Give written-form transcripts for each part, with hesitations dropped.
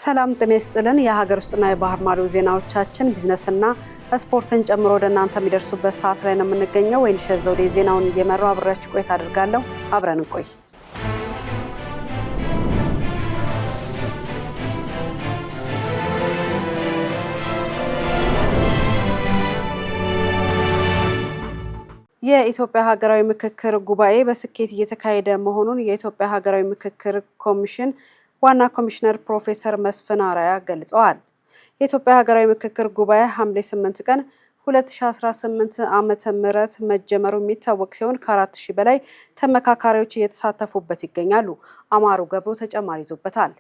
ሰላም ጤና ይስጥልን። የሀገር ውስጥና የባህር ማዶ ዜናዎቻችን ቢዝነስና ስፖርትን ጨምሮ ወደ እናንተ የሚደርሱበት ሰዓት ላይ ነው የምንገኘው። ወይንሸት ዘውዴ ዜናውን እየመራው አብራችሁ ቆይታ አድርጋለሁ። አብረን እንቆይ። የኢትዮጵያ ሀገራዊ ምክክር ጉባኤ በስኬት እየተካሄደ መሆኑን የኢትዮጵያ ሀገራዊ ምክክር ኮሚሽን ዋና ኮሚሽነር ፕሮፌሰር መስፍን አርአያ ገልጸዋል። የኢትዮጵያ ሀገራዊ ምክክር ጉባኤ ሐምሌ 8 ቀን 2018 ዓመተ ምህረት መጀመሩ የሚታወቅ ሲሆን ከ4000 በላይ ተመካካሪዎች እየተሳተፉበት ይገኛሉ። አማሩ ገብሩ ተጨማሪ ይዞበታል።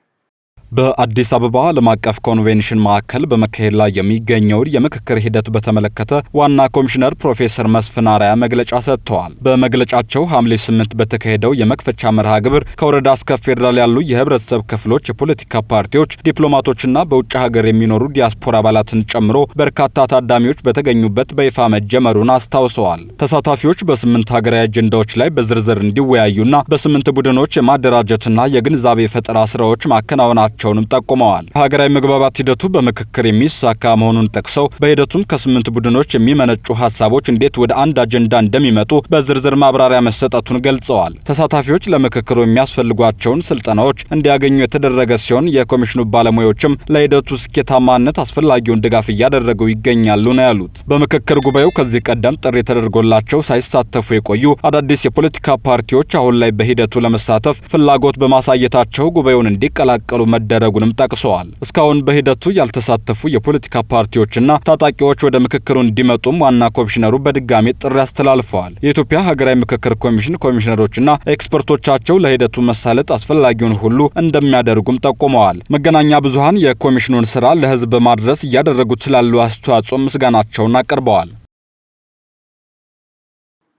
በአዲስ አበባ ዓለም አቀፍ ኮንቬንሽን ማዕከል በመካሄድ ላይ የሚገኘው የምክክር ሂደት በተመለከተ ዋና ኮሚሽነር ፕሮፌሰር መስፍን አርአያ መግለጫ ሰጥተዋል። በመግለጫቸው ሐምሌ 8 በተካሄደው የመክፈቻ መርሃ ግብር ከወረዳ እስከ ፌዴራል ያሉ የህብረተሰብ ክፍሎች፣ የፖለቲካ ፓርቲዎች፣ ዲፕሎማቶችና በውጭ ሀገር የሚኖሩ ዲያስፖራ አባላትን ጨምሮ በርካታ ታዳሚዎች በተገኙበት በይፋ መጀመሩን አስታውሰዋል። ተሳታፊዎች በ8 ሀገራዊ አጀንዳዎች ላይ በዝርዝር እንዲወያዩና በ8 ቡድኖች የማደራጀትና የግንዛቤ ፈጠራ ስራዎች ማከናወናቸው ቸውንም ጠቁመዋል። ሀገራዊ መግባባት ሂደቱ በምክክር የሚሳካ መሆኑን ጠቅሰው በሂደቱም ከ8 ቡድኖች የሚመነጩ ሐሳቦች እንዴት ወደ አንድ አጀንዳ እንደሚመጡ በዝርዝር ማብራሪያ መሰጠቱን ገልጸዋል። ተሳታፊዎች ለምክክሩ የሚያስፈልጓቸውን ስልጠናዎች እንዲያገኙ የተደረገ ሲሆን የኮሚሽኑ ባለሙያዎችም ለሂደቱ ስኬታማነት አስፈላጊውን ድጋፍ እያደረጉ ይገኛሉ ነው ያሉት። በምክክር ጉባኤው ከዚህ ቀደም ጥሪ ተደርጎላቸው ሳይሳተፉ የቆዩ አዳዲስ የፖለቲካ ፓርቲዎች አሁን ላይ በሂደቱ ለመሳተፍ ፍላጎት በማሳየታቸው ጉባኤውን እንዲቀላቀሉ መደረጉንም ጠቅሰዋል። እስካሁን በሂደቱ ያልተሳተፉ የፖለቲካ ፓርቲዎችና ታጣቂዎች ወደ ምክክሩ እንዲመጡም ዋና ኮሚሽነሩ በድጋሚ ጥሪ አስተላልፈዋል። የኢትዮጵያ ሀገራዊ ምክክር ኮሚሽን ኮሚሽነሮችና ኤክስፐርቶቻቸው ለሂደቱ መሳለጥ አስፈላጊውን ሁሉ እንደሚያደርጉም ጠቁመዋል። መገናኛ ብዙሃን የኮሚሽኑን ስራ ለህዝብ በማድረስ እያደረጉት ስላሉ አስተዋጽኦ ምስጋናቸውን አቅርበዋል።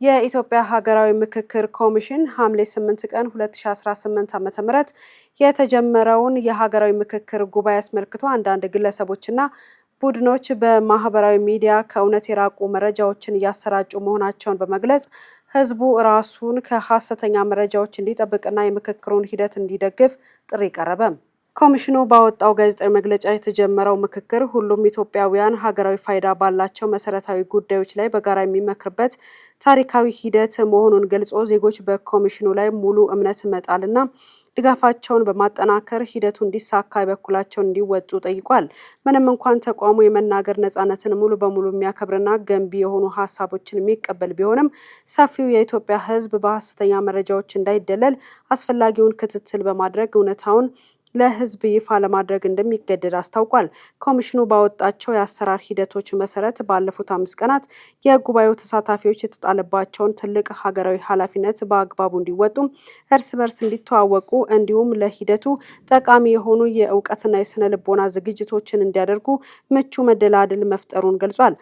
የኢትዮጵያ ሀገራዊ ምክክር ኮሚሽን ሐምሌ 8 ቀን 2018 ዓ.ም የተጀመረውን የሀገራዊ ምክክር ጉባኤ አስመልክቶ አንዳንድ ግለሰቦችና ቡድኖች በማህበራዊ ሚዲያ ከእውነት የራቁ መረጃዎችን እያሰራጩ መሆናቸውን በመግለጽ ህዝቡ ራሱን ከሐሰተኛ መረጃዎች እንዲጠብቅና የምክክሩን ሂደት እንዲደግፍ ጥሪ ቀረበ። ኮሚሽኑ ባወጣው ጋዜጣዊ መግለጫ የተጀመረው ምክክር ሁሉም ኢትዮጵያውያን ሀገራዊ ፋይዳ ባላቸው መሰረታዊ ጉዳዮች ላይ በጋራ የሚመክርበት ታሪካዊ ሂደት መሆኑን ገልጾ ዜጎች በኮሚሽኑ ላይ ሙሉ እምነት መጣልና ድጋፋቸውን በማጠናከር ሂደቱ እንዲሳካ የበኩላቸውን እንዲወጡ ጠይቋል። ምንም እንኳን ተቋሙ የመናገር ነጻነትን ሙሉ በሙሉ የሚያከብርና ገንቢ የሆኑ ሀሳቦችን የሚቀበል ቢሆንም ሰፊው የኢትዮጵያ ህዝብ በሐሰተኛ መረጃዎች እንዳይደለል አስፈላጊውን ክትትል በማድረግ እውነታውን ለህዝብ ይፋ ለማድረግ እንደሚገደድ አስታውቋል። ኮሚሽኑ ባወጣቸው የአሰራር ሂደቶች መሰረት ባለፉት 5 ቀናት የጉባኤው ተሳታፊዎች የተጣለባቸውን ትልቅ ሀገራዊ ኃላፊነት በአግባቡ እንዲወጡ፣ እርስ በርስ እንዲተዋወቁ እንዲሁም ለሂደቱ ጠቃሚ የሆኑ የእውቀትና የስነ ልቦና ዝግጅቶችን እንዲያደርጉ ምቹ መደላድል መፍጠሩን ገልጿል።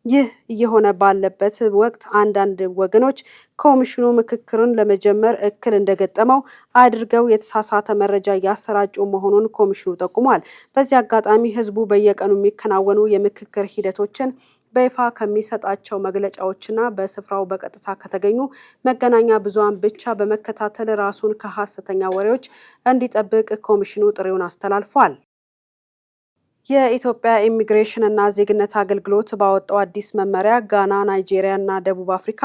ይህ እየሆነ ባለበት ወቅት አንዳንድ ወገኖች ኮሚሽኑ ምክክርን ለመጀመር እክል እንደገጠመው አድርገው የተሳሳተ መረጃ እያሰራጩ መሆኑን ኮሚሽኑ ጠቁሟል። በዚህ አጋጣሚ ህዝቡ በየቀኑ የሚከናወኑ የምክክር ሂደቶችን በይፋ ከሚሰጣቸው መግለጫዎችና በስፍራው በቀጥታ ከተገኙ መገናኛ ብዙሃን ብቻ በመከታተል ራሱን ከሐሰተኛ ወሬዎች እንዲጠብቅ ኮሚሽኑ ጥሪውን አስተላልፏል። የኢትዮጵያ ኢሚግሬሽን እና ዜግነት አገልግሎት ባወጣው አዲስ መመሪያ ጋና፣ ናይጄሪያ እና ደቡብ አፍሪካ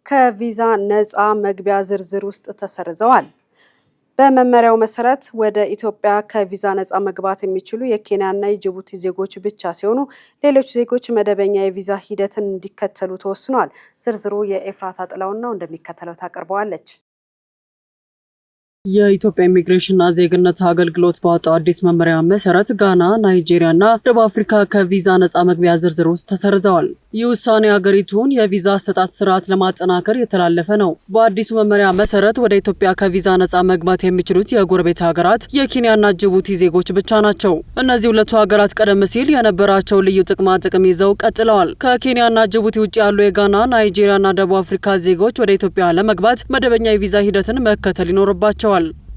ከቪዛ ነፃ መግቢያ ዝርዝር ውስጥ ተሰርዘዋል። በመመሪያው መሰረት ወደ ኢትዮጵያ ከቪዛ ነፃ መግባት የሚችሉ የኬንያና የጅቡቲ ዜጎች ብቻ ሲሆኑ ሌሎች ዜጎች መደበኛ የቪዛ ሂደትን እንዲከተሉ ተወስኗል። ዝርዝሩ የኤፍራታ ጥላውን ነው፣ እንደሚከተለው ታቀርበዋለች። የኢትዮጵያ ኢሚግሬሽንና ዜግነት አገልግሎት ባወጣው አዲስ መመሪያ መሰረት ጋና፣ ናይጄሪያና ደቡብ አፍሪካ ከቪዛ ነፃ መግቢያ ዝርዝር ውስጥ ተሰርዘዋል። ይህ ውሳኔ ሀገሪቱን የቪዛ አሰጣጥ ስርዓት ለማጠናከር የተላለፈ ነው። በአዲሱ መመሪያ መሰረት ወደ ኢትዮጵያ ከቪዛ ነፃ መግባት የሚችሉት የጎረቤት ሀገራት የኬንያና ጅቡቲ ዜጎች ብቻ ናቸው። እነዚህ ሁለቱ ሀገራት ቀደም ሲል የነበራቸው ልዩ ጥቅም ይዘው ቀጥለዋል። ከኬንያና ጅቡቲ ውጭ ያሉ የጋና፣ ናይጄሪያና ደቡብ አፍሪካ ዜጎች ወደ ኢትዮጵያ ለመግባት መደበኛ የቪዛ ሂደትን መከተል ይኖርባቸዋል።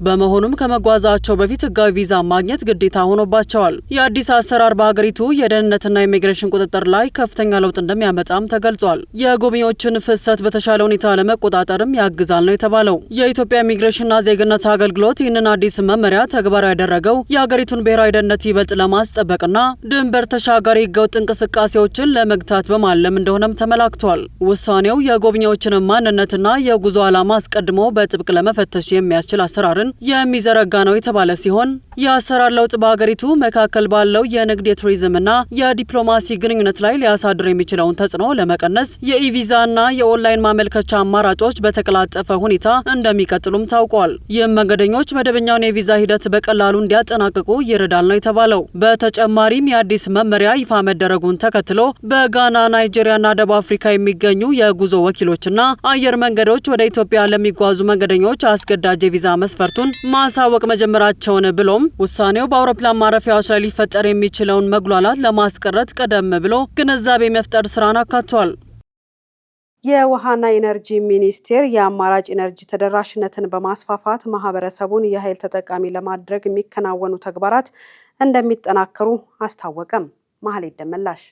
በመሆኑም ከመጓዛቸው በፊት ህጋዊ ቪዛ ማግኘት ግዴታ ሆኖባቸዋል። የአዲስ አሰራር በሀገሪቱ የደህንነትና ኢሚግሬሽን ቁጥጥር ላይ ከፍተኛ ለውጥ እንደሚያመጣም ተገልጿል። የጎብኚዎችን ፍሰት በተሻለ ሁኔታ ለመቆጣጠርም ያግዛል ነው የተባለው። የኢትዮጵያ ኢሚግሬሽንና ዜግነት አገልግሎት ይህንን አዲስ መመሪያ ተግባራዊ ያደረገው የሀገሪቱን ብሔራዊ ደህንነት ይበልጥ ለማስጠበቅና ድንበር ተሻጋሪ ህገወጥ እንቅስቃሴዎችን ለመግታት በማለም እንደሆነም ተመላክቷል። ውሳኔው የጎብኚዎችን ማንነትና የጉዞ ዓላማ አስቀድሞ በጥብቅ ለመፈተሽ የሚያስችል አሰራርን የሚዘረጋ ነው የተባለ ሲሆን የአሰራር ለውጥ በሀገሪቱ መካከል ባለው የንግድ የቱሪዝምና የዲፕሎማሲ ግንኙነት ላይ ሊያሳድር የሚችለውን ተጽዕኖ ለመቀነስ የኢቪዛና የኦንላይን ማመልከቻ አማራጮች በተቀላጠፈ ሁኔታ እንደሚቀጥሉም ታውቋል። ይህም መንገደኞች መደበኛውን የቪዛ ሂደት በቀላሉ እንዲያጠናቅቁ ይረዳል ነው የተባለው። በተጨማሪም የአዲስ መመሪያ ይፋ መደረጉን ተከትሎ በጋና፣ ናይጄሪያና ደቡብ አፍሪካ የሚገኙ የጉዞ ወኪሎችና አየር መንገዶች ወደ ኢትዮጵያ ለሚጓዙ መንገደኞች አስገዳጅ የቪዛ መስፈርቱን ማሳወቅ መጀመራቸውን ብሎም ውሳኔው በአውሮፕላን ማረፊያዎች ላይ ሊፈጠር የሚችለውን መጉላላት ለማስቀረት ቀደም ብሎ ግንዛቤ መፍጠር ስራን አካቷል። የውሃና ኢነርጂ ሚኒስቴር የአማራጭ ኢነርጂ ተደራሽነትን በማስፋፋት ማህበረሰቡን የኃይል ተጠቃሚ ለማድረግ የሚከናወኑ ተግባራት እንደሚጠናከሩ አስታወቀም። መሀሌት ደመላሽ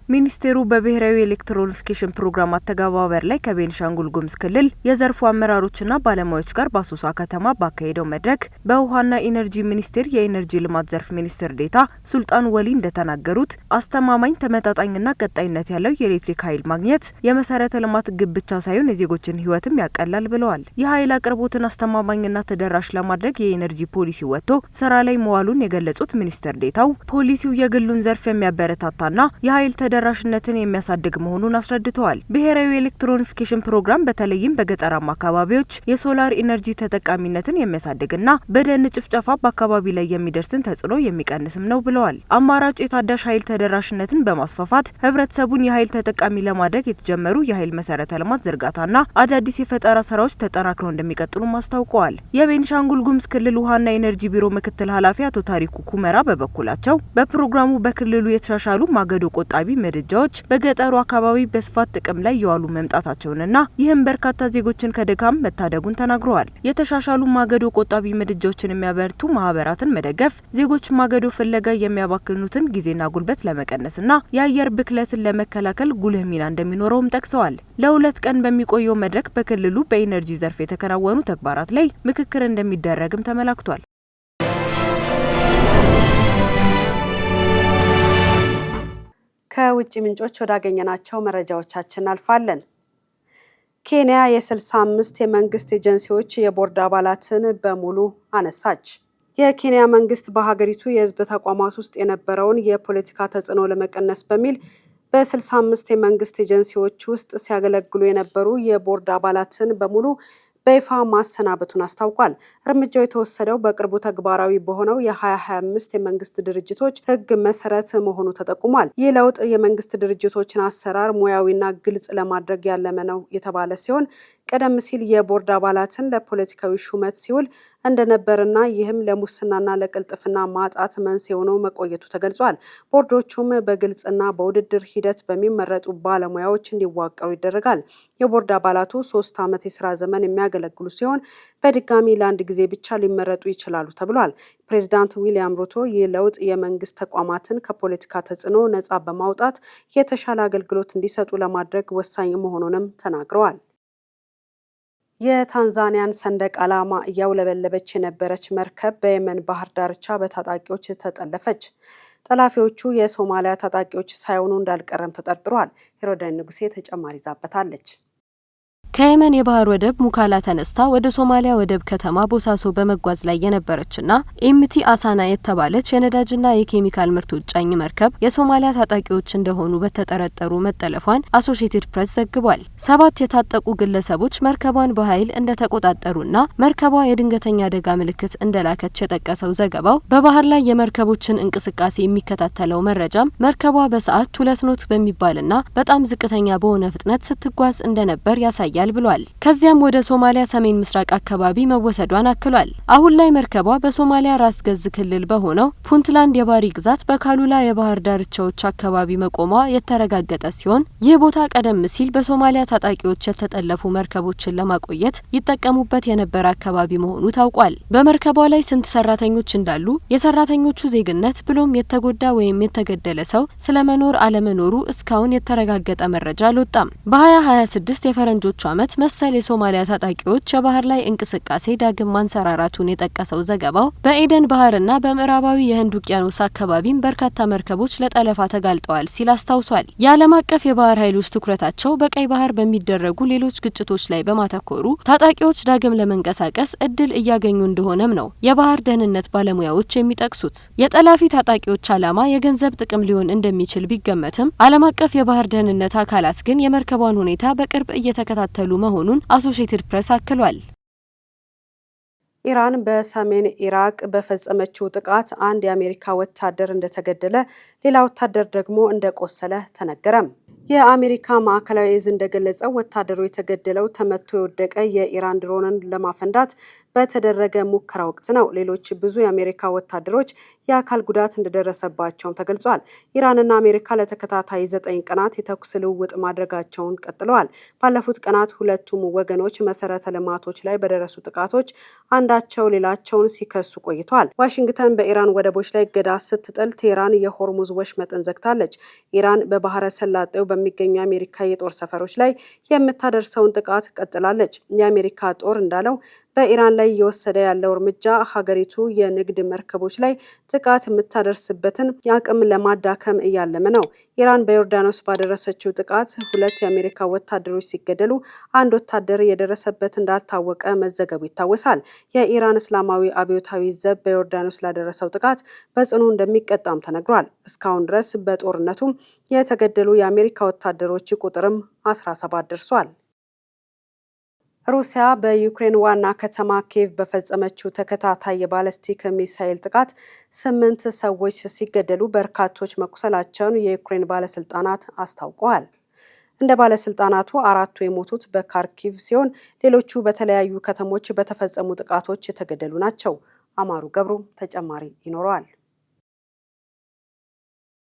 ሚኒስቴሩ በብሔራዊ ኤሌክትሮኒፊኬሽን ፕሮግራም አተገባበር ላይ ከቤኒሻንጉል ጉሙዝ ክልል የዘርፉ አመራሮችና ባለሙያዎች ጋር በአሶሳ ከተማ ባካሄደው መድረክ በውሃና ኢነርጂ ሚኒስቴር የኢነርጂ ልማት ዘርፍ ሚኒስትር ዴኤታ ሱልጣን ወሊ እንደተናገሩት አስተማማኝ ተመጣጣኝና ቀጣይነት ያለው የኤሌክትሪክ ኃይል ማግኘት የመሰረተ ልማት ግብ ብቻ ሳይሆን የዜጎችን ሕይወትም ያቀላል ብለዋል። የኃይል አቅርቦትን አስተማማኝና ተደራሽ ለማድረግ የኢነርጂ ፖሊሲ ወጥቶ ስራ ላይ መዋሉን የገለጹት ሚኒስትር ዴኤታው ፖሊሲው የግሉን ዘርፍ የሚያበረታታና የኃይል ተደራሽነትን የሚያሳድግ መሆኑን አስረድተዋል። ብሔራዊ ኤሌክትሮኒፊኬሽን ፕሮግራም በተለይም በገጠራማ አካባቢዎች የሶላር ኢነርጂ ተጠቃሚነትን የሚያሳድግና በደን ጭፍጨፋ በአካባቢ ላይ የሚደርስን ተጽዕኖ የሚቀንስም ነው ብለዋል። አማራጭ የታዳሽ ኃይል ተደራሽነትን በማስፋፋት ህብረተሰቡን የኃይል ተጠቃሚ ለማድረግ የተጀመሩ የኃይል መሰረተ ልማት ዝርጋታና አዳዲስ የፈጠራ ስራዎች ተጠናክረው እንደሚቀጥሉም አስታውቀዋል። የቤኒሻንጉል ጉሙዝ ክልል ውሃና ኢነርጂ ቢሮ ምክትል ኃላፊ አቶ ታሪኩ ኩመራ በበኩላቸው በፕሮግራሙ በክልሉ የተሻሻሉ ማገዶ ቆጣቢ ምድጃዎች በገጠሩ አካባቢ በስፋት ጥቅም ላይ የዋሉ መምጣታቸውንና ይህም በርካታ ዜጎችን ከድካም መታደጉን ተናግረዋል። የተሻሻሉ ማገዶ ቆጣቢ ምድጃዎችን የሚያበርቱ ማህበራትን መደገፍ ዜጎች ማገዶ ፍለጋ የሚያባክኑትን ጊዜና ጉልበት ለመቀነስና የአየር ብክለትን ለመከላከል ጉልህ ሚና እንደሚኖረውም ጠቅሰዋል። ለ2 ቀን በሚቆየው መድረክ በክልሉ በኢነርጂ ዘርፍ የተከናወኑ ተግባራት ላይ ምክክር እንደሚደረግም ተመላክቷል። ከውጭ ምንጮች ወዳገኘናቸው መረጃዎቻችን አልፋለን። ኬንያ የ65 የመንግስት ኤጀንሲዎች የቦርድ አባላትን በሙሉ አነሳች። የኬንያ መንግስት በሀገሪቱ የህዝብ ተቋማት ውስጥ የነበረውን የፖለቲካ ተጽዕኖ ለመቀነስ በሚል በ65 የመንግስት ኤጀንሲዎች ውስጥ ሲያገለግሉ የነበሩ የቦርድ አባላትን በሙሉ በይፋ ማሰናበቱን አስታውቋል። እርምጃው የተወሰደው በቅርቡ ተግባራዊ በሆነው የ2025 የመንግስት ድርጅቶች ህግ መሰረት መሆኑ ተጠቁሟል። ይህ ለውጥ የመንግስት ድርጅቶችን አሰራር ሙያዊና ግልጽ ለማድረግ ያለመ ነው የተባለ ሲሆን ቀደም ሲል የቦርድ አባላትን ለፖለቲካዊ ሹመት ሲውል እንደነበርና ይህም ለሙስናና ለቅልጥፍና ማጣት መንስኤ ሆኖ መቆየቱ ተገልጿል። ቦርዶቹም በግልጽና በውድድር ሂደት በሚመረጡ ባለሙያዎች እንዲዋቀሩ ይደረጋል። የቦርድ አባላቱ 3 ዓመት የስራ ዘመን የሚያገለግሉ ሲሆን በድጋሚ ለአንድ ጊዜ ብቻ ሊመረጡ ይችላሉ ተብሏል። ፕሬዚዳንት ዊሊያም ሩቶ ይህ ለውጥ የመንግስት ተቋማትን ከፖለቲካ ተጽዕኖ ነጻ በማውጣት የተሻለ አገልግሎት እንዲሰጡ ለማድረግ ወሳኝ መሆኑንም ተናግረዋል። የታንዛኒያን ሰንደቅ ዓላማ እያውለበለበች የነበረች መርከብ በየመን ባህር ዳርቻ በታጣቂዎች ተጠለፈች። ጠላፊዎቹ የሶማሊያ ታጣቂዎች ሳይሆኑ እንዳልቀረም ተጠርጥሯል። ሄሮዳን ንጉሴ ተጨማሪ ይዛበታለች። ከየመን የባህር ወደብ ሙካላ ተነስታ ወደ ሶማሊያ ወደብ ከተማ ቦሳሶ በመጓዝ ላይ የነበረችና ኤምቲ አሳና የተባለች የነዳጅና የኬሚካል ምርቶች ጫኝ መርከብ የሶማሊያ ታጣቂዎች እንደሆኑ በተጠረጠሩ መጠለፏን አሶሺየትድ ፕሬስ ዘግቧል። 7 የታጠቁ ግለሰቦች መርከቧን በኃይል እንደተቆጣጠሩና መርከቧ የድንገተኛ አደጋ ምልክት እንደላከች የጠቀሰው ዘገባው በባህር ላይ የመርከቦችን እንቅስቃሴ የሚከታተለው መረጃም መርከቧ በሰዓት 2 ኖት በሚባልና በጣም ዝቅተኛ በሆነ ፍጥነት ስትጓዝ እንደነበር ያሳያል ብሏል። ከዚያም ወደ ሶማሊያ ሰሜን ምስራቅ አካባቢ መወሰዷን አክሏል። አሁን ላይ መርከቧ በሶማሊያ ራስ ገዝ ክልል በሆነው ፑንትላንድ የባህሪ ግዛት በካሉላ የባህር ዳርቻዎች አካባቢ መቆሟ የተረጋገጠ ሲሆን ይህ ቦታ ቀደም ሲል በሶማሊያ ታጣቂዎች የተጠለፉ መርከቦችን ለማቆየት ይጠቀሙበት የነበረ አካባቢ መሆኑ ታውቋል። በመርከቧ ላይ ስንት ሰራተኞች እንዳሉ፣ የሰራተኞቹ ዜግነት ብሎም የተጎዳ ወይም የተገደለ ሰው ስለመኖር አለመኖሩ እስካሁን የተረጋገጠ መረጃ አልወጣም። በ2026 የፈረንጆቹ ዓመት መሰል የሶማሊያ ታጣቂዎች የባህር ላይ እንቅስቃሴ ዳግም ማንሰራራቱን የጠቀሰው ዘገባው በኤደን ባህርና በምዕራባዊ የህንድ ውቅያኖስ አካባቢም በርካታ መርከቦች ለጠለፋ ተጋልጠዋል ሲል አስታውሷል። የዓለም አቀፍ የባህር ኃይሎች ትኩረታቸው በቀይ ባህር በሚደረጉ ሌሎች ግጭቶች ላይ በማተኮሩ ታጣቂዎች ዳግም ለመንቀሳቀስ እድል እያገኙ እንደሆነም ነው የባህር ደህንነት ባለሙያዎች የሚጠቅሱት። የጠላፊ ታጣቂዎች ዓላማ የገንዘብ ጥቅም ሊሆን እንደሚችል ቢገመትም ዓለም አቀፍ የባህር ደህንነት አካላት ግን የመርከቧን ሁኔታ በቅርብ እየተከታተሉ መሆኑን አሶሺየትድ ፕሬስ አክሏል። ኢራን በሰሜን ኢራቅ በፈጸመችው ጥቃት አንድ የአሜሪካ ወታደር እንደተገደለ፣ ሌላ ወታደር ደግሞ እንደቆሰለ ተነገረም። የአሜሪካ ማዕከላዊ እዝ እንደገለጸው ወታደሩ የተገደለው ተመቶ የወደቀ የኢራን ድሮንን ለማፈንዳት በተደረገ ሙከራ ወቅት ነው። ሌሎች ብዙ የአሜሪካ ወታደሮች የአካል ጉዳት እንደደረሰባቸውም ተገልጿል። ኢራንና አሜሪካ ለተከታታይ 9 ቀናት የተኩስ ልውውጥ ማድረጋቸውን ቀጥለዋል። ባለፉት ቀናት ሁለቱም ወገኖች መሰረተ ልማቶች ላይ በደረሱ ጥቃቶች አንዳቸው ሌላቸውን ሲከሱ ቆይተዋል። ዋሽንግተን በኢራን ወደቦች ላይ እገዳ ስትጥል፣ ቴህራን የሆርሙዝ ወሽመጥን ዘግታለች። ኢራን በባህረ ሰላጤው በሚገኙ የአሜሪካ የጦር ሰፈሮች ላይ የምታደርሰውን ጥቃት ቀጥላለች። የአሜሪካ ጦር እንዳለው በኢራን ላይ እየወሰደ ያለው እርምጃ ሀገሪቱ የንግድ መርከቦች ላይ ጥቃት የምታደርስበትን አቅም ለማዳከም እያለመ ነው። ኢራን በዮርዳኖስ ባደረሰችው ጥቃት 2 የአሜሪካ ወታደሮች ሲገደሉ፣ አንድ ወታደር የደረሰበት እንዳልታወቀ መዘገቡ ይታወሳል። የኢራን እስላማዊ አብዮታዊ ዘብ በዮርዳኖስ ላደረሰው ጥቃት በጽኑ እንደሚቀጣም ተነግሯል። እስካሁን ድረስ በጦርነቱ የተገደሉ የአሜሪካ ወታደሮች ቁጥርም 17 ደርሷል። ሩሲያ በዩክሬን ዋና ከተማ ኪየቭ በፈጸመችው ተከታታይ የባለስቲክ ሚሳኤል ጥቃት 8 ሰዎች ሲገደሉ በርካቶች መቁሰላቸውን የዩክሬን ባለስልጣናት አስታውቀዋል። እንደ ባለስልጣናቱ 4ቱ የሞቱት በካርኪቭ ሲሆን ሌሎቹ በተለያዩ ከተሞች በተፈጸሙ ጥቃቶች የተገደሉ ናቸው። አማሩ ገብሩ ተጨማሪ ይኖረዋል።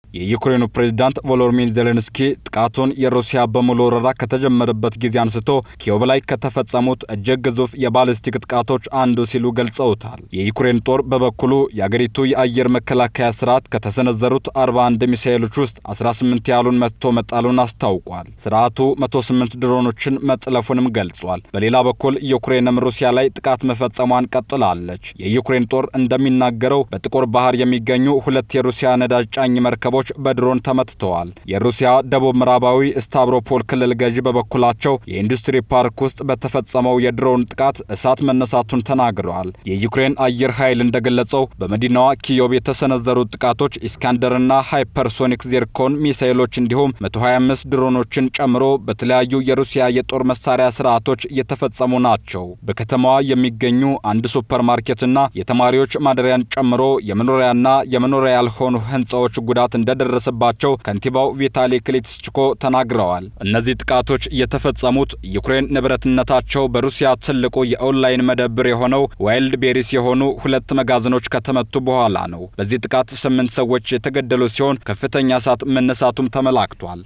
የዩክሬኑ ፕሬዝዳንት ቮሎዲሚር ዜሌንስኪ ጥቃቱን የሩሲያ በሙሉ ወረራ ከተጀመረበት ጊዜ አንስቶ ኪየቭ ላይ ከተፈጸሙት እጅግ ግዙፍ የባሊስቲክ ጥቃቶች አንዱ ሲሉ ገልጸውታል። የዩክሬን ጦር በበኩሉ የአገሪቱ የአየር መከላከያ ስርዓት ከተሰነዘሩት 41 ሚሳኤሎች ውስጥ 18 ያህሉን መትቶ መጣሉን አስታውቋል። ስርዓቱ 108 ድሮኖችን መጥለፉንም ገልጿል። በሌላ በኩል ዩክሬንም ሩሲያ ላይ ጥቃት መፈጸሟን ቀጥላለች። የዩክሬን ጦር እንደሚናገረው በጥቁር ባህር የሚገኙ 2 የሩሲያ ነዳጅ ጫኝ መርከቦች በድሮን ተመትተዋል። የሩሲያ ደቡብ ምዕራባዊ ስታቭሮፖል ክልል ገዢ በበኩላቸው የኢንዱስትሪ ፓርክ ውስጥ በተፈጸመው የድሮን ጥቃት እሳት መነሳቱን ተናግረዋል። የዩክሬን አየር ኃይል እንደገለጸው በመዲናዋ ኪየቭ የተሰነዘሩት ጥቃቶች ኢስካንደርና ሃይፐርሶኒክ ዚርኮን ሚሳኤሎች እንዲሁም 125 ድሮኖችን ጨምሮ በተለያዩ የሩሲያ የጦር መሳሪያ ስርዓቶች የተፈጸሙ ናቸው። በከተማዋ የሚገኙ አንድ ሱፐርማርኬትና የተማሪዎች ማደሪያን ጨምሮ የመኖሪያና የመኖሪያ ያልሆኑ ህንጻዎች ጉዳት እንደደረሰባቸው ከንቲባው ቪታሊ ክሊትስችኮ ተናግረዋል። እነዚህ ጥቃቶች የተፈጸሙት ዩክሬን ንብረትነታቸው በሩሲያ ትልቁ የኦንላይን መደብር የሆነው ዋይልድ ቤሪስ የሆኑ 2 መጋዘኖች ከተመቱ በኋላ ነው። በዚህ ጥቃት 8 ሰዎች የተገደሉ ሲሆን ከፍተኛ እሳት መነሳቱም ተመላክቷል።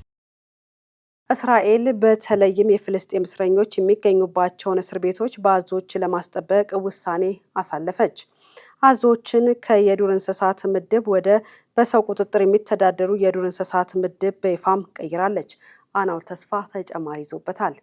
እስራኤል በተለይም የፍልስጤም እስረኞች የሚገኙባቸውን እስር ቤቶች በአዞዎች ለማስጠበቅ ውሳኔ አሳለፈች። አዞዎችን ከየዱር እንስሳት ምድብ ወደ በሰው ቁጥጥር የሚተዳደሩ የዱር እንስሳት ምድብ በይፋም ቀይራለች። አናውል ተስፋ ተጨማሪ ይዞበታል።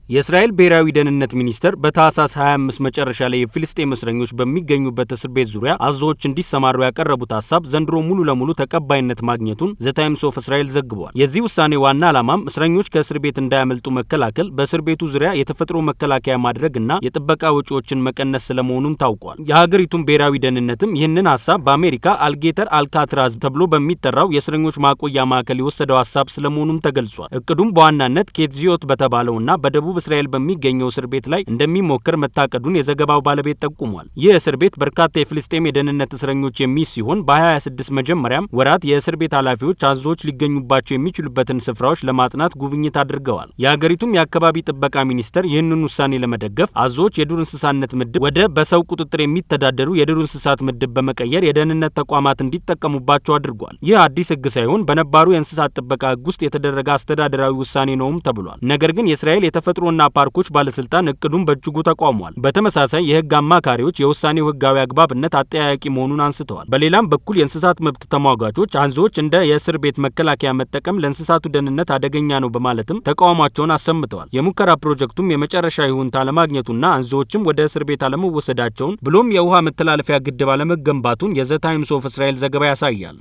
የእስራኤል ብሔራዊ ደህንነት ሚኒስቴር በታህሳስ 25 መጨረሻ ላይ የፍልስጤም እስረኞች በሚገኙበት እስር ቤት ዙሪያ አዞዎች እንዲሰማሩ ያቀረቡት ሀሳብ ዘንድሮ ሙሉ ለሙሉ ተቀባይነት ማግኘቱን ዘ ታይምስ ኦፍ እስራኤል ዘግቧል። የዚህ ውሳኔ ዋና ዓላማም እስረኞች ከእስር ቤት እንዳያመልጡ መከላከል፣ በእስር ቤቱ ዙሪያ የተፈጥሮ መከላከያ ማድረግና የጥበቃ ወጪዎችን መቀነስ ስለመሆኑም ታውቋል። የሀገሪቱን ብሔራዊ ደህንነትም ይህንን ሀሳብ በአሜሪካ አልጌተር አልካትራዝ ተብሎ በሚጠራው የእስረኞች ማቆያ ማዕከል የወሰደው ሀሳብ ስለመሆኑም ተገልጿል። እቅዱም በዋናነት ኬትዚዮት በተባለውና በደቡብ በደቡብ እስራኤል በሚገኘው እስር ቤት ላይ እንደሚሞከር መታቀዱን የዘገባው ባለቤት ጠቁሟል። ይህ እስር ቤት በርካታ የፍልስጤም የደህንነት እስረኞች የሚይዝ ሲሆን በ2026 መጀመሪያም ወራት የእስር ቤት ኃላፊዎች አዞዎች ሊገኙባቸው የሚችሉበትን ስፍራዎች ለማጥናት ጉብኝት አድርገዋል። የሀገሪቱም የአካባቢ ጥበቃ ሚኒስቴር ይህንን ውሳኔ ለመደገፍ አዞዎች የዱር እንስሳነት ምድብ ወደ በሰው ቁጥጥር የሚተዳደሩ የዱር እንስሳት ምድብ በመቀየር የደህንነት ተቋማት እንዲጠቀሙባቸው አድርጓል። ይህ አዲስ ህግ ሳይሆን በነባሩ የእንስሳት ጥበቃ ህግ ውስጥ የተደረገ አስተዳደራዊ ውሳኔ ነውም ተብሏል። ነገር ግን የእስራኤል የተፈጥሮና ፓርኮች ባለስልጣን እቅዱን በእጅጉ ተቃውሟል። በተመሳሳይ የህግ አማካሪዎች የውሳኔው ህጋዊ አግባብነት አጠያያቂ መሆኑን አንስተዋል። በሌላም በኩል የእንስሳት መብት ተሟጋቾች አንዞዎች እንደ የእስር ቤት መከላከያ መጠቀም ለእንስሳቱ ደህንነት አደገኛ ነው በማለትም ተቃውሟቸውን አሰምተዋል። የሙከራ ፕሮጀክቱም የመጨረሻ ይሁንታ አለማግኘቱና አንዞዎችም ወደ እስር ቤት አለመወሰዳቸውን ብሎም የውሃ መተላለፊያ ግድብ አለመገንባቱን የዘ ታይምስ ኦፍ እስራኤል ዘገባ ያሳያል።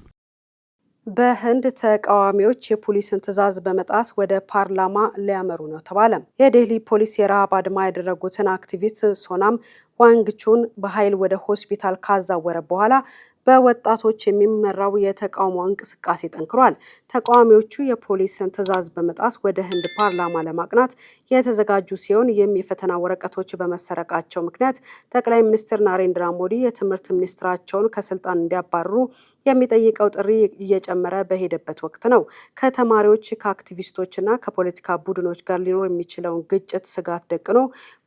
በህንድ ተቃዋሚዎች የፖሊስን ትዕዛዝ በመጣስ ወደ ፓርላማ ሊያመሩ ነው ተባለ። የዴሊ ፖሊስ የረሃብ አድማ ያደረጉትን አክቲቪስት ሶናም ዋንግቹን በኃይል ወደ ሆስፒታል ካዛወረ በኋላ በወጣቶች የሚመራው የተቃውሞ እንቅስቃሴ ጠንክሯል። ተቃዋሚዎቹ የፖሊስን ትዕዛዝ በመጣስ ወደ ህንድ ፓርላማ ለማቅናት የተዘጋጁ ሲሆን ይህም የፈተና ወረቀቶች በመሰረቃቸው ምክንያት ጠቅላይ ሚኒስትር ናሬንድራ ሞዲ የትምህርት ሚኒስትራቸውን ከስልጣን እንዲያባርሩ የሚጠይቀው ጥሪ እየጨመረ በሄደበት ወቅት ነው። ከተማሪዎች ከአክቲቪስቶችና ከፖለቲካ ቡድኖች ጋር ሊኖር የሚችለውን ግጭት ስጋት ደቅኖ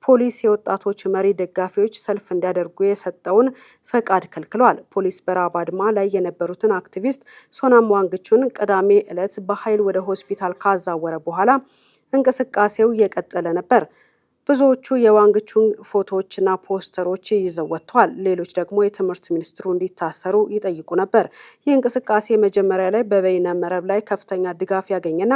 ፖሊስ የወጣቶች መሪ ደጋፊዎች ሰልፍ እንዲያደርጉ የሰጠውን ፈቃድ ከልክሏል። ፖሊስ በረሃብ አድማ ላይ የነበሩትን አክቲቪስት ሶናም ዋንግቹን ቅዳሜ ዕለት በኃይል ወደ ሆስፒታል ካዛወረ በኋላ እንቅስቃሴው እየቀጠለ ነበር። ብዙዎቹ የዋንግቹን ፎቶዎችና ፖስተሮች ይዘው ወጥተዋል። ሌሎች ደግሞ የትምህርት ሚኒስትሩ እንዲታሰሩ ይጠይቁ ነበር። ይህ እንቅስቃሴ መጀመሪያ ላይ በበይነ መረብ ላይ ከፍተኛ ድጋፍ ያገኘና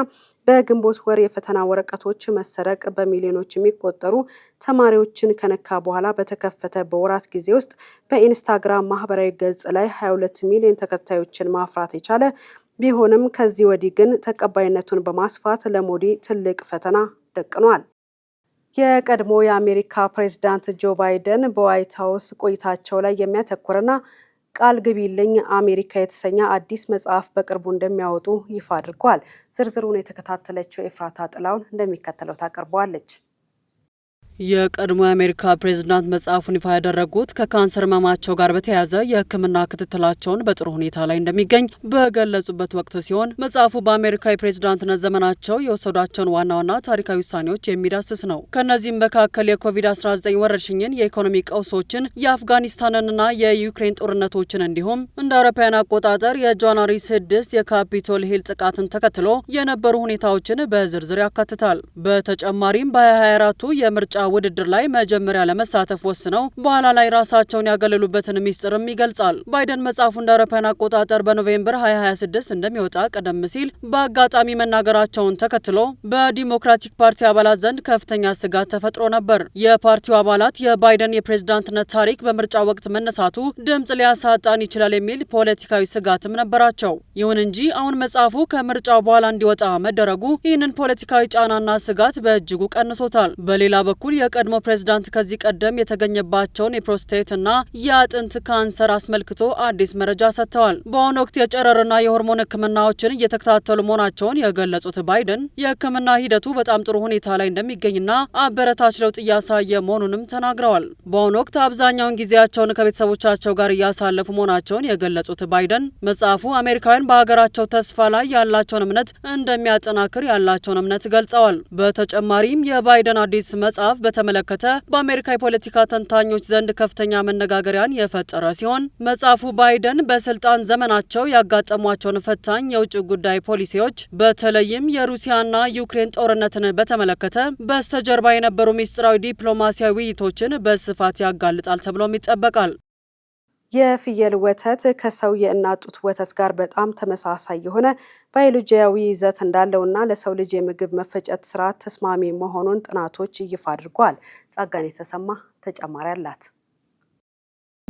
በግንቦት ወር የፈተና ወረቀቶች መሰረቅ በሚሊዮኖች የሚቆጠሩ ተማሪዎችን ከነካ በኋላ በተከፈተ በወራት ጊዜ ውስጥ በኢንስታግራም ማህበራዊ ገጽ ላይ 22 ሚሊዮን ተከታዮችን ማፍራት የቻለ ቢሆንም ከዚህ ወዲህ ግን ተቀባይነቱን በማስፋት ለሞዲ ትልቅ ፈተና ደቅኗል። የቀድሞ የአሜሪካ ፕሬዝዳንት ጆ ባይደን በዋይት ሀውስ ቆይታቸው ላይ የሚያተኩርና ቃል ግቢልኝ አሜሪካ የተሰኘ አዲስ መጽሐፍ በቅርቡ እንደሚያወጡ ይፋ አድርጓል። ዝርዝሩን የተከታተለችው ኤፍራታ ጥላውን እንደሚከተለው ታቀርበዋለች። የቀድሞ የአሜሪካ ፕሬዝዳንት መጽሐፉን ይፋ ያደረጉት ከካንሰር ህመማቸው ጋር በተያያዘ የሕክምና ክትትላቸውን በጥሩ ሁኔታ ላይ እንደሚገኝ በገለጹበት ወቅት ሲሆን መጽሐፉ በአሜሪካ የፕሬዝዳንትነት ዘመናቸው የወሰዷቸውን ዋና ዋና ታሪካዊ ውሳኔዎች የሚዳስስ ነው። ከእነዚህም መካከል የኮቪድ-19 ወረርሽኝን፣ የኢኮኖሚ ቀውሶችን፣ የአፍጋኒስታንንና የዩክሬን ጦርነቶችን እንዲሁም እንደ አውሮፓውያን አቆጣጠር የጃንዋሪ 6 የካፒቶል ሂል ጥቃትን ተከትሎ የነበሩ ሁኔታዎችን በዝርዝር ያካትታል። በተጨማሪም በ2024 የምርጫ ውድድር ላይ መጀመሪያ ለመሳተፍ ወስነው በኋላ ላይ ራሳቸውን ያገለሉበትን ሚስጥርም ይገልጻል። ባይደን መጽሐፉ እንደ አውሮፓውያን አቆጣጠር በኖቬምበር 2026 እንደሚወጣ ቀደም ሲል በአጋጣሚ መናገራቸውን ተከትሎ በዲሞክራቲክ ፓርቲ አባላት ዘንድ ከፍተኛ ስጋት ተፈጥሮ ነበር። የፓርቲው አባላት የባይደን የፕሬዝዳንትነት ታሪክ በምርጫ ወቅት መነሳቱ ድምጽ ሊያሳጣን ይችላል የሚል ፖለቲካዊ ስጋትም ነበራቸው። ይሁን እንጂ አሁን መጽሐፉ ከምርጫው በኋላ እንዲወጣ መደረጉ ይህንን ፖለቲካዊ ጫናና ስጋት በእጅጉ ቀንሶታል። በሌላ በኩል የቀድሞ ፕሬዝዳንት ከዚህ ቀደም የተገኘባቸውን የፕሮስቴትና የአጥንት ካንሰር አስመልክቶ አዲስ መረጃ ሰጥተዋል። በአሁኑ ወቅት የጨረርና የሆርሞን ሕክምናዎችን እየተከታተሉ መሆናቸውን የገለጹት ባይደን የሕክምና ሂደቱ በጣም ጥሩ ሁኔታ ላይ እንደሚገኝና አበረታች ለውጥ እያሳየ መሆኑንም ተናግረዋል። በአሁኑ ወቅት አብዛኛውን ጊዜያቸውን ከቤተሰቦቻቸው ጋር እያሳለፉ መሆናቸውን የገለጹት ባይደን መጽሐፉ አሜሪካውያን በሀገራቸው ተስፋ ላይ ያላቸውን እምነት እንደሚያጠናክር ያላቸውን እምነት ገልጸዋል። በተጨማሪም የባይደን አዲስ መጽሐፍ በተመለከተ በአሜሪካ የፖለቲካ ተንታኞች ዘንድ ከፍተኛ መነጋገሪያን የፈጠረ ሲሆን መጽሐፉ ባይደን በስልጣን ዘመናቸው ያጋጠሟቸውን ፈታኝ የውጭ ጉዳይ ፖሊሲዎች በተለይም የሩሲያና ዩክሬን ጦርነትን በተመለከተ በስተጀርባ የነበሩ ሚስጥራዊ ዲፕሎማሲያዊ ውይይቶችን በስፋት ያጋልጣል ተብሎም ይጠበቃል። የፍየል ወተት ከሰው የእናት ጡት ወተት ጋር በጣም ተመሳሳይ የሆነ ባዮሎጂያዊ ይዘት እንዳለውና ለሰው ልጅ የምግብ መፈጨት ስርዓት ተስማሚ መሆኑን ጥናቶች ይፋ አድርጓል። ጸጋን የተሰማ ተጨማሪ አላት።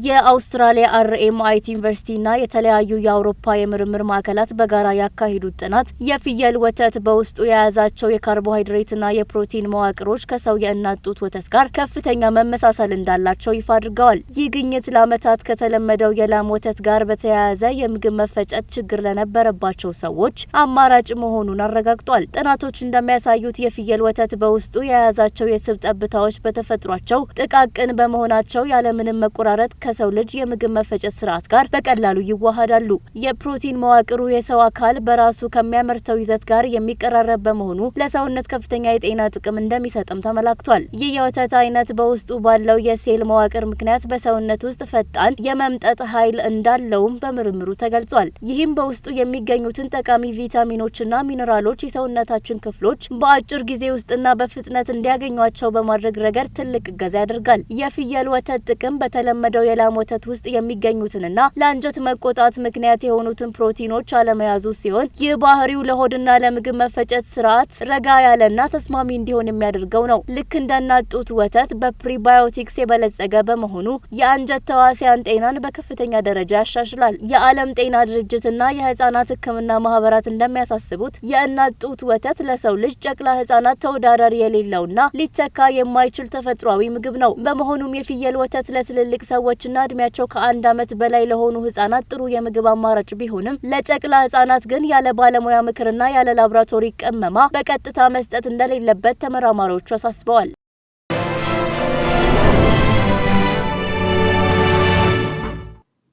የአውስትራሊያ RMIT ዩኒቨርሲቲና የተለያዩ የአውሮፓ የምርምር ማዕከላት በጋራ ያካሂዱት ጥናት የፍየል ወተት በውስጡ የያዛቸው የካርቦሃይድሬትና የፕሮቲን መዋቅሮች ከሰው የእናት ጡት ወተት ጋር ከፍተኛ መመሳሰል እንዳላቸው ይፋ አድርገዋል። ይህ ግኝት ለዓመታት ከተለመደው የላም ወተት ጋር በተያያዘ የምግብ መፈጨት ችግር ለነበረባቸው ሰዎች አማራጭ መሆኑን አረጋግጧል። ጥናቶች እንደሚያሳዩት የፍየል ወተት በውስጡ የያዛቸው የስብ ጠብታዎች በተፈጥሯቸው ጥቃቅን በመሆናቸው ያለምንም መቆራረጥ ከሰው ልጅ የምግብ መፈጨት ስርዓት ጋር በቀላሉ ይዋሃዳሉ። የፕሮቲን መዋቅሩ የሰው አካል በራሱ ከሚያመርተው ይዘት ጋር የሚቀራረብ በመሆኑ ለሰውነት ከፍተኛ የጤና ጥቅም እንደሚሰጥም ተመላክቷል። ይህ የወተት አይነት በውስጡ ባለው የሴል መዋቅር ምክንያት በሰውነት ውስጥ ፈጣን የመምጠጥ ኃይል እንዳለውም በምርምሩ ተገልጿል። ይህም በውስጡ የሚገኙትን ጠቃሚ ቪታሚኖችና ሚነራሎች የሰውነታችን ክፍሎች በአጭር ጊዜ ውስጥና በፍጥነት እንዲያገኟቸው በማድረግ ረገድ ትልቅ እገዛ ያደርጋል። የፍየል ወተት ጥቅም በተለመደው የላም ወተት ውስጥ የሚገኙትንና ለአንጀት መቆጣት ምክንያት የሆኑትን ፕሮቲኖች አለመያዙ ሲሆን ይህ ባህሪው ለሆድና ለምግብ መፈጨት ስርዓት ረጋ ያለና ተስማሚ እንዲሆን የሚያደርገው ነው። ልክ እንደ እናት ጡት ወተት በፕሪባዮቲክስ የበለጸገ በመሆኑ የአንጀት ተዋሲያን ጤናን በከፍተኛ ደረጃ ያሻሽላል። የዓለም ጤና ድርጅትና የህፃናት ሕክምና ማህበራት እንደሚያሳስቡት የእናት ጡት ወተት ለሰው ልጅ ጨቅላ ህፃናት ተወዳዳሪ የሌለውና ሊተካ የማይችል ተፈጥሯዊ ምግብ ነው። በመሆኑም የፍየል ወተት ለትልልቅ ሰዎችና እድሜያቸው ከ1 ዓመት በላይ ለሆኑ ህጻናት ጥሩ የምግብ አማራጭ ቢሆንም ለጨቅላ ህጻናት ግን ያለ ባለሙያ ምክርና ያለ ላብራቶሪ ቅመማ በቀጥታ መስጠት እንደሌለበት ተመራማሪዎቹ አሳስበዋል።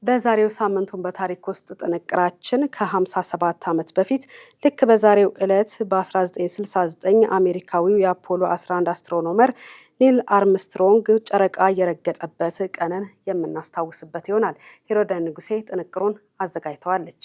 በዛሬው ሳምንቱን በታሪክ ውስጥ ጥንቅራችን ከ57 ዓመት በፊት ልክ በዛሬው ዕለት በ1969 አሜሪካዊው የአፖሎ 11 አስትሮኖመር ኒል አርምስትሮንግ ጨረቃ የረገጠበት ቀንን የምናስታውስበት ይሆናል። ሄሮዳን ንጉሴ ጥንቅሩን አዘጋጅተዋለች።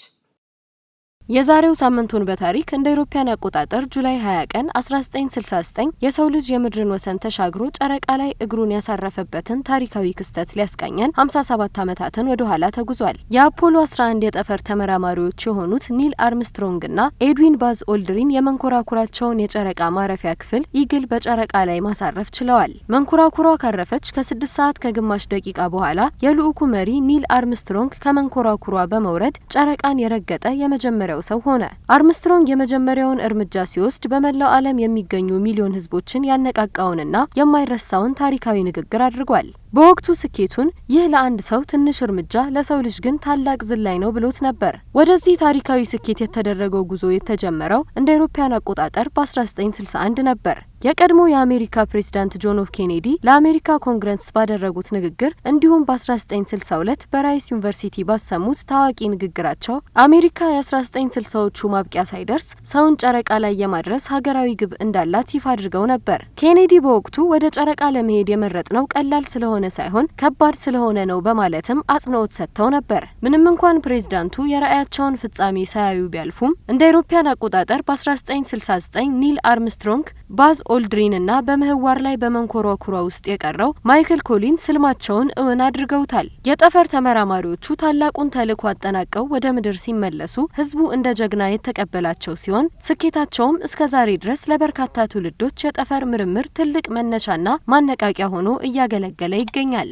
የዛሬው ሳምንቱን በታሪክ እንደ አውሮፓውያን አቆጣጠር ጁላይ 20 ቀን 1969 የሰው ልጅ የምድርን ወሰን ተሻግሮ ጨረቃ ላይ እግሩን ያሳረፈበትን ታሪካዊ ክስተት ሊያስቃኘን 57 ዓመታትን ወደ ኋላ ተጉዟል። የአፖሎ 11 የጠፈር ተመራማሪዎች የሆኑት ኒል አርምስትሮንግና ኤድዊን ባዝ ኦልድሪን የመንኮራኩራቸውን የጨረቃ ማረፊያ ክፍል ኢግል በጨረቃ ላይ ማሳረፍ ችለዋል። መንኮራኩሯ ካረፈች ከ6 ሰዓት ከግማሽ ደቂቃ በኋላ የልዑኩ መሪ ኒል አርምስትሮንግ ከመንኮራኩሯ በመውረድ ጨረቃን የረገጠ የመጀመሪያው ሰው ሆነ። አርምስትሮንግ የመጀመሪያውን እርምጃ ሲወስድ በመላው ዓለም የሚገኙ ሚሊዮን ህዝቦችን ያነቃቃውንና የማይረሳውን ታሪካዊ ንግግር አድርጓል። በወቅቱ ስኬቱን ይህ ለአንድ ሰው ትንሽ እርምጃ ለሰው ልጅ ግን ታላቅ ዝላይ ነው ብሎት ነበር። ወደዚህ ታሪካዊ ስኬት የተደረገው ጉዞ የተጀመረው እንደ አውሮፓውያን አቆጣጠር በ1961 ነበር። የቀድሞ የአሜሪካ ፕሬዝዳንት ጆን ኤፍ ኬኔዲ ለአሜሪካ ኮንግረስ ባደረጉት ንግግር እንዲሁም በ1962 በራይስ ዩኒቨርሲቲ ባሰሙት ታዋቂ ንግግራቸው አሜሪካ የ1960ዎቹ ማብቂያ ሳይደርስ ሰውን ጨረቃ ላይ የማድረስ ሀገራዊ ግብ እንዳላት ይፋ አድርገው ነበር። ኬኔዲ በወቅቱ ወደ ጨረቃ ለመሄድ የመረጥነው ቀላል ስለሆነ ሳይሆን ከባድ ስለሆነ ነው በማለትም አጽንኦት ሰጥተው ነበር። ምንም እንኳን ፕሬዝዳንቱ የራዕያቸውን ፍጻሜ ሳያዩ ቢያልፉም እንደ አውሮፓውያን አቆጣጠር በ1969 ኒል አርምስትሮንግ፣ ባዝ ኦልድሪን እና በምህዋር ላይ በመንኮራኩሯ ውስጥ የቀረው ማይክል ኮሊን ስልማቸውን እውን አድርገውታል። የጠፈር ተመራማሪዎቹ ታላቁን ተልዕኮ አጠናቀው ወደ ምድር ሲመለሱ ህዝቡ እንደ ጀግና የተቀበላቸው ሲሆን ስኬታቸውም እስከ ዛሬ ድረስ ለበርካታ ትውልዶች የጠፈር ምርምር ትልቅ መነሻና ማነቃቂያ ሆኖ እያገለገለ ይገኛል።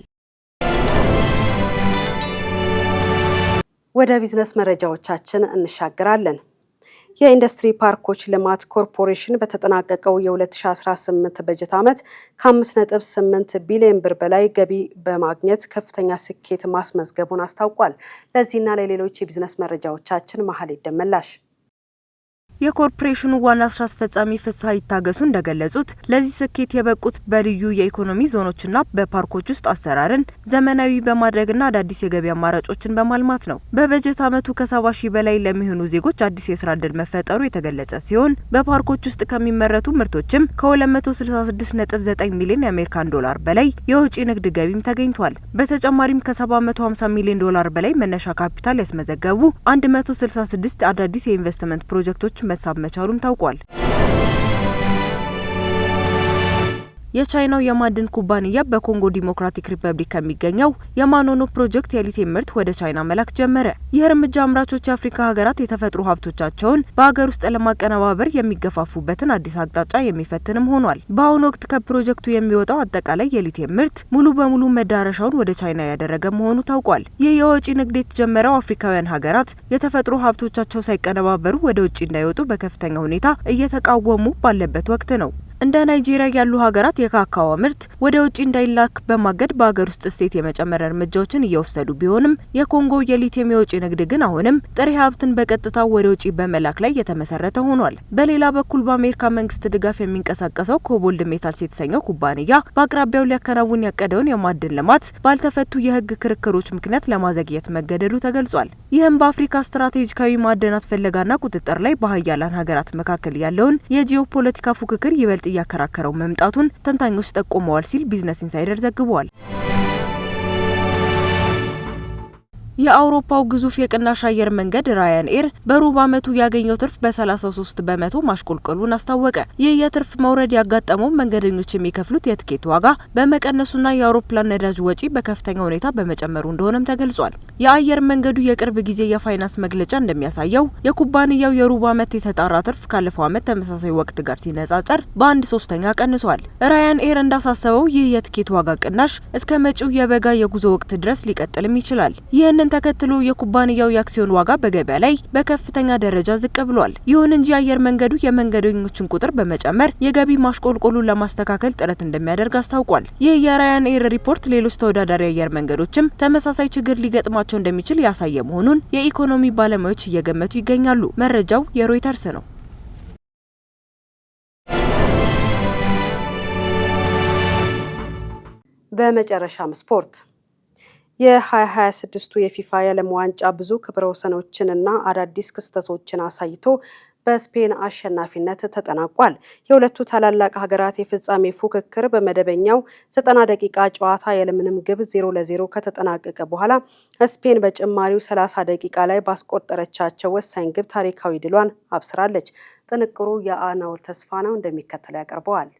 ወደ ቢዝነስ መረጃዎቻችን እንሻገራለን። የኢንዱስትሪ ፓርኮች ልማት ኮርፖሬሽን በተጠናቀቀው የ2018 በጀት ዓመት ከ5.8 ቢሊዮን ብር በላይ ገቢ በማግኘት ከፍተኛ ስኬት ማስመዝገቡን አስታውቋል። ለዚህና ለሌሎች የቢዝነስ መረጃዎቻችን መሀል ይደመላሽ። የኮርፖሬሽኑ ዋና ስራ አስፈጻሚ ፍስሐ ይታገሱ እንደገለጹት ለዚህ ስኬት የበቁት በልዩ የኢኮኖሚ ዞኖችና በፓርኮች ውስጥ አሰራርን ዘመናዊ በማድረግና አዳዲስ የገቢ አማራጮችን በማልማት ነው። በበጀት ዓመቱ ከ70 ሺህ በላይ ለሚሆኑ ዜጎች አዲስ የስራ ዕድል መፈጠሩ የተገለጸ ሲሆን በፓርኮች ውስጥ ከሚመረቱ ምርቶችም ከ266.9 ሚሊዮን የአሜሪካን ዶላር በላይ የውጭ ንግድ ገቢም ተገኝቷል። በተጨማሪም ከ750 ሚሊዮን ዶላር በላይ መነሻ ካፒታል ያስመዘገቡ 166 አዳዲስ የኢንቨስትመንት ፕሮጀክቶች መሳብ መቻሉም ታውቋል። የቻይናው የማዕድን ኩባንያ በኮንጎ ዲሞክራቲክ ሪፐብሊክ ከሚገኘው የማኖኖ ፕሮጀክት የሊቲየም ምርት ወደ ቻይና መላክ ጀመረ። ይህ እርምጃ አምራቾች የአፍሪካ ሀገራት የተፈጥሮ ሀብቶቻቸውን በሀገር ውስጥ ለማቀነባበር የሚገፋፉበትን አዲስ አቅጣጫ የሚፈትንም ሆኗል። በአሁኑ ወቅት ከፕሮጀክቱ የሚወጣው አጠቃላይ የሊቲየም ምርት ሙሉ በሙሉ መዳረሻውን ወደ ቻይና ያደረገ መሆኑ ታውቋል። ይህ የወጪ ንግድ የተጀመረው አፍሪካውያን ሀገራት የተፈጥሮ ሀብቶቻቸው ሳይቀነባበሩ ወደ ውጭ እንዳይወጡ በከፍተኛ ሁኔታ እየተቃወሙ ባለበት ወቅት ነው። እንደ ናይጄሪያ ያሉ ሀገራት የካካኦ ምርት ወደ ውጭ እንዳይላክ በማገድ በሀገር ውስጥ እሴት የመጨመር እርምጃዎችን እየወሰዱ ቢሆንም የኮንጎ የሊቲየም የውጭ ንግድ ግን አሁንም ጥሬ ሀብትን በቀጥታ ወደ ውጭ በመላክ ላይ የተመሰረተ ሆኗል። በሌላ በኩል በአሜሪካ መንግስት ድጋፍ የሚንቀሳቀሰው ኮቦልድ ሜታልስ የተሰኘው ኩባንያ በአቅራቢያው ሊያከናውን ያቀደውን የማዕድን ልማት ባልተፈቱ የህግ ክርክሮች ምክንያት ለማዘግየት መገደዱ ተገልጿል። ይህም በአፍሪካ ስትራቴጂካዊ ማዕድናት ፍለጋና ቁጥጥር ላይ በሀያላን ሀገራት መካከል ያለውን የጂኦፖለቲካ ፉክክር ይበልጥ እያከራከረው መምጣቱን ተንታኞች ጠቁመዋል ሲል ቢዝነስ ኢንሳይደር ዘግቧል። የአውሮፓው ግዙፍ የቅናሽ አየር መንገድ ራያን ኤር በሩብ ዓመቱ ያገኘው ትርፍ በ33 በመቶ ማሽቆልቆሉን አስታወቀ። ይህ የትርፍ መውረድ ያጋጠመው መንገደኞች የሚከፍሉት የትኬት ዋጋ በመቀነሱና የአውሮፕላን ነዳጅ ወጪ በከፍተኛ ሁኔታ በመጨመሩ እንደሆነም ተገልጿል። የአየር መንገዱ የቅርብ ጊዜ የፋይናንስ መግለጫ እንደሚያሳየው የኩባንያው የሩብ ዓመት የተጣራ ትርፍ ካለፈው ዓመት ተመሳሳይ ወቅት ጋር ሲነጻጸር በ1/3 ቀንሷል። ራያን ኤር እንዳሳሰበው ይህ የትኬት ዋጋ ቅናሽ እስከ መጪው የበጋ የጉዞ ወቅት ድረስ ሊቀጥልም ይችላል። ይህንን ተከትሎ የኩባንያው የአክሲዮን ዋጋ በገበያ ላይ በከፍተኛ ደረጃ ዝቅ ብሏል። ይሁን እንጂ አየር መንገዱ የመንገደኞችን ቁጥር በመጨመር የገቢ ማሽቆልቆሉን ለማስተካከል ጥረት እንደሚያደርግ አስታውቋል። ይህ የራያን ኤር ሪፖርት ሌሎች ተወዳዳሪ አየር መንገዶችም ተመሳሳይ ችግር ሊገጥማቸው እንደሚችል ያሳየ መሆኑን የኢኮኖሚ ባለሙያዎች እየገመቱ ይገኛሉ። መረጃው የሮይተርስ ነው። በመጨረሻም ስፖርት የ2026ቱ የፊፋ የዓለም ዋንጫ ብዙ ክብረ ወሰኖችንና አዳዲስ ክስተቶችን አሳይቶ በስፔን አሸናፊነት ተጠናቋል። የሁለቱ ታላላቅ ሀገራት የፍጻሜ ፉክክር በመደበኛው 90 ደቂቃ ጨዋታ ያለምንም ግብ 0-0 ከተጠናቀቀ በኋላ ስፔን በጭማሪው 30 ደቂቃ ላይ ባስቆጠረቻቸው ወሳኝ ግብ ታሪካዊ ድሏን አብስራለች። ጥንቅሩ የአናውል ተስፋ ነው፣ እንደሚከተለው ያቀርበዋል።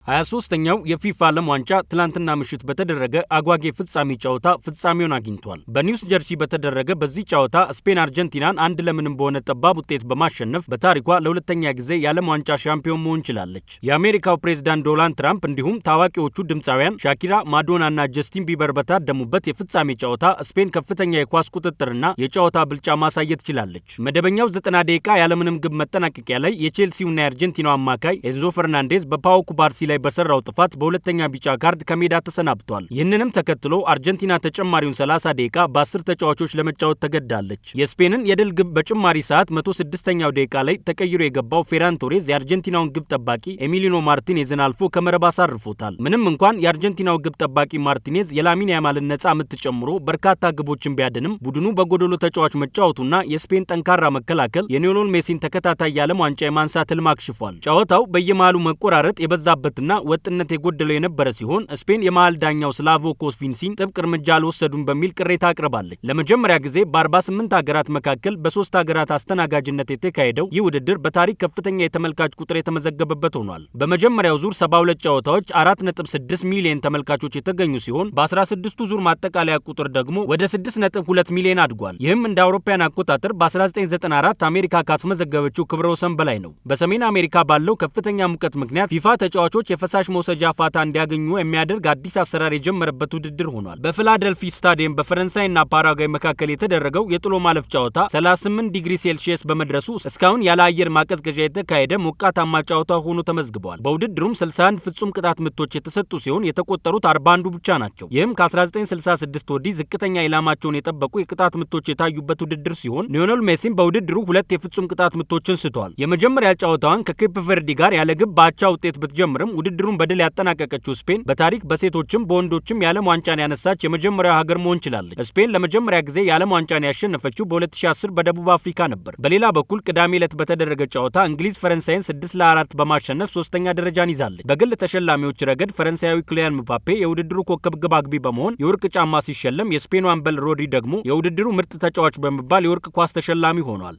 23ኛው የፊፋ ዓለም ዋንጫ ትላንትና ምሽት በተደረገ አጓጌ ፍጻሜ ጨዋታ ፍጻሜውን አግኝቷል። በኒውስ ጀርሲ በተደረገ በዚህ ጨዋታ ስፔን አርጀንቲናን 1-0 በሆነ ጠባብ ውጤት በማሸነፍ በታሪኳ ለሁለተኛ ጊዜ የዓለም ዋንጫ ሻምፒዮን መሆን ችላለች። የአሜሪካው ፕሬዝዳንት ዶናልድ ትራምፕ እንዲሁም ታዋቂዎቹ ድምፃውያን ሻኪራ፣ ማዶናና ጀስቲን ቢበር በታደሙበት የፍጻሜ ጨዋታ ስፔን ከፍተኛ የኳስ ቁጥጥርና የጨዋታ ብልጫ ማሳየት ችላለች። መደበኛው 90 ደቂቃ ያለምንም ግብ መጠናቀቂያ ላይ የቼልሲውና የአርጀንቲናው አማካይ ኤንዞ ፈርናንዴዝ በፓው ኩባርሲ ላይ በሰራው ጥፋት በሁለተኛ ቢጫ ካርድ ከሜዳ ተሰናብቷል። ይህንንም ተከትሎ አርጀንቲና ተጨማሪውን 30 ደቂቃ በ10 ተጫዋቾች ለመጫወት ተገዳለች። የስፔንን የድል ግብ በጭማሪ ሰዓት 106ኛው ደቂቃ ላይ ተቀይሮ የገባው ፌራን ቶሬዝ የአርጀንቲናውን ግብ ጠባቂ ኤሚሊኖ ማርቲኔዝን አልፎ ከመረብ አሳርፎታል። ምንም እንኳን የአርጀንቲናው ግብ ጠባቂ ማርቲኔዝ የላሚን ያማልን ነጻ ምት ጨምሮ በርካታ ግቦችን ቢያድንም ቡድኑ በጎደሎ ተጫዋች መጫወቱና የስፔን ጠንካራ መከላከል የሊዮኔል ሜሲን ተከታታይ የዓለም ዋንጫ የማንሳት ህልም አክሽፏል። ጨዋታው በየመሃሉ መቆራረጥ የበዛበትና ወጥነት የጎደለው የነበረ ሲሆን ስፔን የመሃል ዳኛው ስላቮ ኮስቪንሲን ጥብቅ እርምጃ አልወሰዱም በሚል ቅሬታ አቅርባለች። ለመጀመሪያ ጊዜ በ48 ሀገራት መካከል በ3 ሀገራት አስተናጋጅነት የተካሄደው ይህ ውድድር በታሪክ ከፍተኛ የተመልካች ቁጥር የተመዘገበበት ሆኗል። በመጀመሪያው ዙር 72 ጨዋታዎች 4.6 ሚሊዮን ተመልካቾች የተገኙ ሲሆን በ16ቱ ዙር ማጠቃለያ ቁጥር ደግሞ ወደ 6.2 ሚሊዮን አድጓል። ይህም እንደ አውሮፓውያን አቆጣጠር በ1994 አሜሪካ ካስመዘገበችው ክብረ ወሰን በላይ ነው። በሰሜን አሜሪካ ባለው ከፍተኛ ሙቀት ምክንያት ፊፋ ተጫዋቾች የፈሳሽ መውሰጃ ፋታ እንዲያገኙ የሚያደርግ አዲስ አሰራር የጀመረበት ውድድር ሆኗል። በፊላደልፊ ስታዲየም በፈረንሳይና ፓራጓይ መካከል የተደረገው የጥሎ ማለፍ ጨዋታ 38 ዲግሪ ሴልሺየስ በመድረሱ እስካሁን ያለ አየር ማቀዝቀዣ የተካሄደ ሞቃታማ ጨዋታ ሆኖ ተመዝግቧል። በውድድሩም 61 ፍጹም ቅጣት ምቶች የተሰጡ ሲሆን የተቆጠሩት 41 ብቻ ናቸው። ይህም ከ1966 ወዲህ ዝቅተኛ ኢላማቸውን የጠበቁ የቅጣት ምቶች የታዩበት ውድድር ሲሆን ሊዮኔል ሜሲም በውድድሩ 2 የፍጹም ቅጣት ምቶችን ስቷል። የመጀመሪያ ጨዋታዋን ከኬፕ ቨርዲ ጋር ያለ ግብ በአቻ ውጤት ብትጀምርም ውድድሩን በድል ያጠናቀቀችው ስፔን በታሪክ በሴቶችም በወንዶችም የዓለም ዋንጫን ያነሳች የመጀመሪያው ሀገር መሆን ችላለች። ስፔን ለመጀመሪያ ጊዜ የዓለም ዋንጫን ያሸነፈችው በ2010 በደቡብ አፍሪካ ነበር። በሌላ በኩል ቅዳሜ ዕለት በተደረገ ጨዋታ እንግሊዝ ፈረንሳይን 6-4 በማሸነፍ 3ኛ ደረጃን ይዛለች። በግል ተሸላሚዎች ረገድ ፈረንሳያዊ ክሊያን ምባፔ የውድድሩ ኮከብ ግብ አግቢ በመሆን የወርቅ ጫማ ሲሸለም፣ የስፔኑ አምበል ሮድሪ ደግሞ የውድድሩ ምርጥ ተጫዋች በመባል የወርቅ ኳስ ተሸላሚ ሆኗል።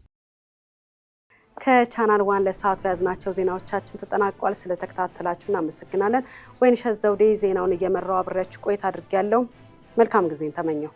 ከቻናል 1 ለሰዓቱ ያዝናቸው ዜናዎቻችን ተጠናቋል። ስለተከታተላችሁ እናመሰግናለን። ወይንሸት ዘውዴ ዜናውን እየመራው አብሬያችሁ ቆይታ አድርጌያለሁ። መልካም ጊዜን ተመኘው።